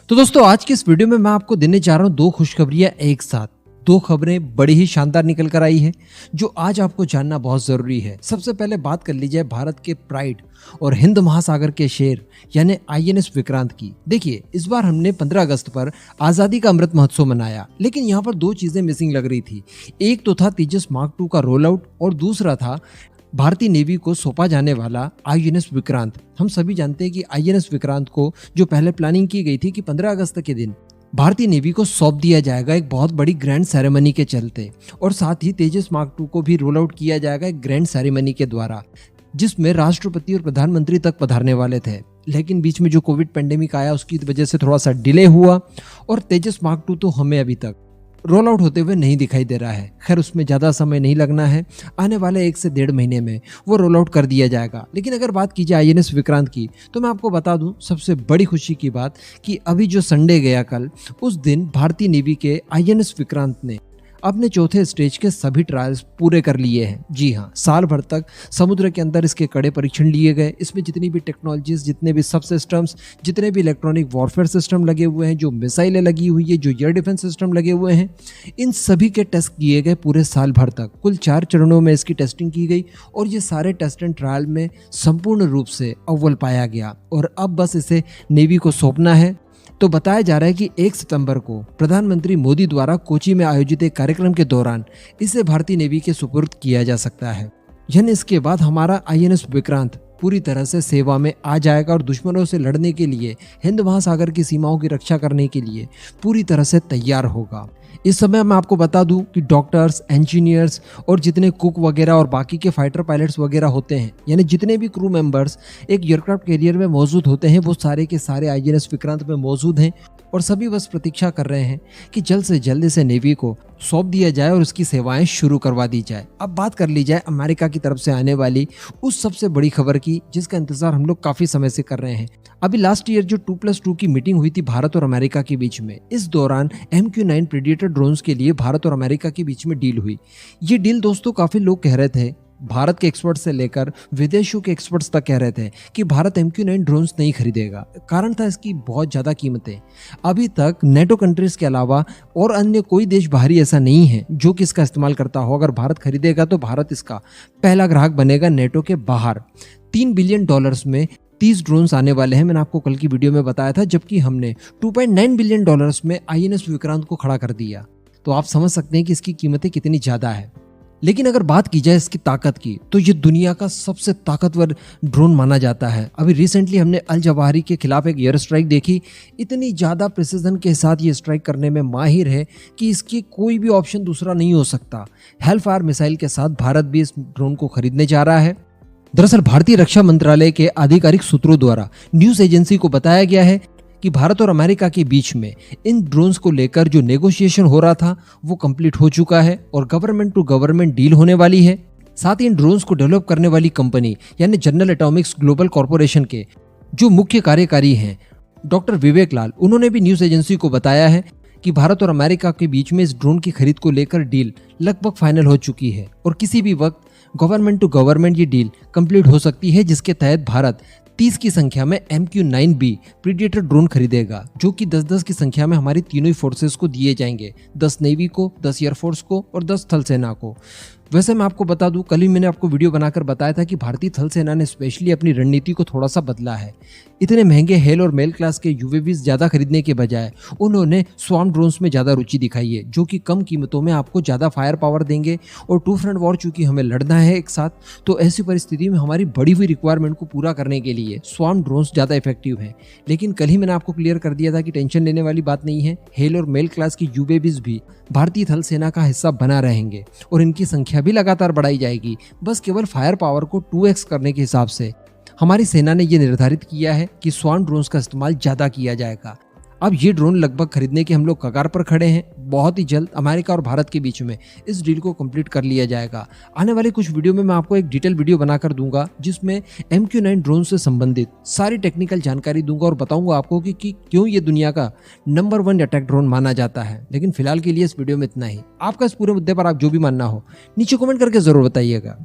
तो दोस्तों आज की इस वीडियो में मैं आपको देने जा रहा हूँ दो खुशखबरियां एक साथ। दो खबरें बड़ी ही शानदार निकल कर आई है जो आज आपको जानना बहुत जरूरी है। सबसे पहले बात कर ली जाए भारत के प्राइड और हिंद महासागर के शेर यानी आईएनएस विक्रांत की। देखिए इस बार हमने 15 अगस्त पर आजादी का अमृत महोत्सव मनाया, लेकिन यहाँ पर दो चीजें मिसिंग लग रही थी। एक तो था तेजस मार्क 2 का रोल आउट और दूसरा था भारतीय नेवी को सौंपा जाने वाला आईएनएस विक्रांत। हम सभी जानते हैं कि आईएनएस विक्रांत को जो पहले प्लानिंग की गई थी कि 15 अगस्त के दिन भारतीय नेवी को सौंप दिया जाएगा एक बहुत बड़ी ग्रैंड सेरेमनी के चलते, और साथ ही तेजस मार्क 2 को भी रोल आउट किया जाएगा एक ग्रैंड सेरेमनी के द्वारा, जिसमें राष्ट्रपति और प्रधानमंत्री तक पधारने वाले थे। लेकिन बीच में जो कोविड पेंडेमिक आया उसकी वजह से थोड़ा सा डिले हुआ और तेजस मार्क 2 तो हमें अभी तक रोल आउट होते हुए नहीं दिखाई दे रहा है। खैर उसमें ज़्यादा समय नहीं लगना है, आने वाले 1 से 1.5 महीने में वो रोल आउट कर दिया जाएगा। लेकिन अगर बात की जाए आईएनएस विक्रांत की तो मैं आपको बता दूं सबसे बड़ी खुशी की बात कि अभी जो संडे गया कल, उस दिन भारतीय नेवी के आईएनएस विक्रांत ने अपने चौथे स्टेज के सभी ट्रायल्स पूरे कर लिए हैं। जी हाँ, साल भर तक समुद्र के अंदर इसके कड़े परीक्षण लिए गए। इसमें जितनी भी टेक्नोलॉजीज, जितने भी सब सिस्टम्स, जितने भी इलेक्ट्रॉनिक वॉरफेयर सिस्टम लगे हुए हैं, जो मिसाइलें लगी हुई है, जो एयर डिफेंस सिस्टम लगे हुए हैं, इन सभी के टेस्ट किए गए पूरे साल भर तक। कुल 4 चरणों में इसकी टेस्टिंग की गई और ये सारे टेस्ट एंड ट्रायल में संपूर्ण रूप से अव्वल पाया गया और अब बस इसे नेवी को सौंपना है। तो बताया जा रहा है कि 1 सितंबर को प्रधानमंत्री मोदी द्वारा कोची में आयोजित एक कार्यक्रम के दौरान इसे भारतीय नेवी के सुपुर्द किया जा सकता है। यानी इसके बाद हमारा आईएनएस विक्रांत पूरी तरह से सेवा में आ जाएगा और दुश्मनों से लड़ने के लिए, हिंद महासागर की सीमाओं की रक्षा करने के लिए पूरी तरह से तैयार होगा। इस समय मैं आपको बता दूं कि डॉक्टर्स, इंजीनियर्स और जितने कुक वगैरह और बाकी के फाइटर पायलट्स वगैरह होते हैं, यानी जितने भी क्रू मेंबर्स एक एयरक्राफ्ट कैरियर में मौजूद होते हैं, वो सारे के सारे आईएनएस विक्रांत में मौजूद हैं और सभी बस प्रतीक्षा कर रहे हैं कि जल्द से जल्द इसे नेवी को सौंप दिया जाए और उसकी सेवाएं शुरू करवा दी जाए। अब बात कर ली जाए अमेरिका की तरफ से आने वाली उस सबसे बड़ी खबर की जिसका इंतजार हम लोग काफी समय से कर रहे हैं। अभी लास्ट ईयर जो 2+2 की मीटिंग हुई थी भारत और अमेरिका के बीच में, इस दौरान MQ-9 प्रेडेटर ड्रोन्स के लिए भारत और अमेरिका के बीच में डील हुई। ये डील दोस्तों काफी लोग कह रहे थे, भारत के एक्सपर्ट से लेकर विदेशों के एक्सपर्ट्स तक कह रहे थे कि भारत MQ-9 ड्रोन्स नहीं खरीदेगा। कारण था इसकी बहुत ज्यादा कीमतें। अभी तक नेटो कंट्रीज के अलावा और अन्य कोई देश बाहरी ऐसा नहीं है जो कि इसका इस्तेमाल करता हो। अगर भारत खरीदेगा तो भारत इसका पहला ग्राहक बनेगा नेटो के बाहर। $3 बिलियन में 30 ड्रोन्स आने वाले हैं। मैंने आपको कल की वीडियो में बताया था, जबकि हमने $2.9 बिलियन में आईएनएस विक्रांत को खड़ा कर दिया। तो आप समझ सकते हैं कि इसकी कीमतें कितनी ज्यादा है। लेकिन अगर बात की जाए इसकी ताकत की तो ये दुनिया का सबसे ताकतवर ड्रोन माना जाता है। अभी रिसेंटली हमने अल जवाहिरी के खिलाफ एक एयर स्ट्राइक देखी। इतनी ज़्यादा प्रिसीजन के साथ ये स्ट्राइक करने में माहिर है कि इसकी कोई भी ऑप्शन दूसरा नहीं हो सकता। हेलफायर मिसाइल के साथ भारत भी इस ड्रोन को खरीदने जा रहा है। दरअसल भारतीय रक्षा मंत्रालय के आधिकारिक सूत्रों द्वारा न्यूज़ एजेंसी को बताया गया है कि भारत और अमेरिका के बीच में इन ड्रोन्स को लेकर जो नेगोशिएशन हो रहा था वो कंप्लीट हो चुका है और गवर्नमेंट टू गवर्नमेंट डील होने वाली है। साथ ही इन ड्रोन्स को डेवलप करने वाली कंपनी यानी जनरल एटॉमिक्स ग्लोबल कॉर्पोरेशन के जो मुख्य कार्यकारी हैं डॉक्टर विवेक लाल, उन्होंने भी न्यूज़ एजेंसी को बताया है कि भारत और अमेरिका के बीच में इस ड्रोन की खरीद को लेकर डील लगभग फाइनल हो चुकी है और किसी भी वक्त गवर्नमेंट टू गवर्नमेंट ये डील कंप्लीट हो सकती है, जिसके तहत भारत 30 की संख्या में MQ-9B प्रीडेटर ड्रोन खरीदेगा, जो कि 10-10 की संख्या में हमारी तीनों ही फोर्सेस को दिए जाएंगे। 10 नेवी को, 10 एयरफोर्स को और 10 थल सेना को। वैसे मैं आपको बता दूं, कल ही मैंने आपको वीडियो बनाकर बताया था कि भारतीय थल सेना ने स्पेशली अपनी रणनीति को थोड़ा सा बदला है। इतने महंगे हेल और मेल क्लास के UAVs ज्यादा खरीदने के बजाय उन्होंने स्वार्म ड्रोन्स में ज्यादा रुचि दिखाई है, जो कि कम कीमतों में आपको ज्यादा फायर पावर देंगे। और 2 फ्रंट वॉर चूंकि हमें लड़ना है एक साथ, तो ऐसी परिस्थिति में हमारी बढ़ी हुई रिक्वायरमेंट को पूरा करने के लिए स्वार्म ड्रोन्स ज्यादा इफेक्टिव है। लेकिन कल ही मैंने आपको क्लियर कर दिया था कि टेंशन लेने वाली बात नहीं है। हेल और मेल क्लास की UAVs भी भारतीय थल सेना का हिस्सा बना रहेंगे और इनकी संख्या भी लगातार बढ़ाई जाएगी। बस केवल फायर पावर को 2x करने के हिसाब से हमारी सेना ने यह निर्धारित किया है कि स्वार्म ड्रोन्स का इस्तेमाल ज्यादा किया जाएगा। अब ये ड्रोन लगभग खरीदने के हम लोग कगार पर खड़े हैं। बहुत ही जल्द अमेरिका और भारत के बीच में इस डील को कंप्लीट कर लिया जाएगा। आने वाले कुछ वीडियो में मैं आपको एक डिटेल वीडियो बनाकर दूंगा जिसमें MQ-9 ड्रोन से संबंधित सारी टेक्निकल जानकारी दूंगा और बताऊंगा आपको कि क्यों ये दुनिया का नंबर 1 अटैक ड्रोन माना जाता है। लेकिन फिलहाल के लिए इस वीडियो में इतना ही। आपका इस पूरे मुद्दे पर आप जो भी मानना हो नीचे कमेंट करके जरूर बताइएगा।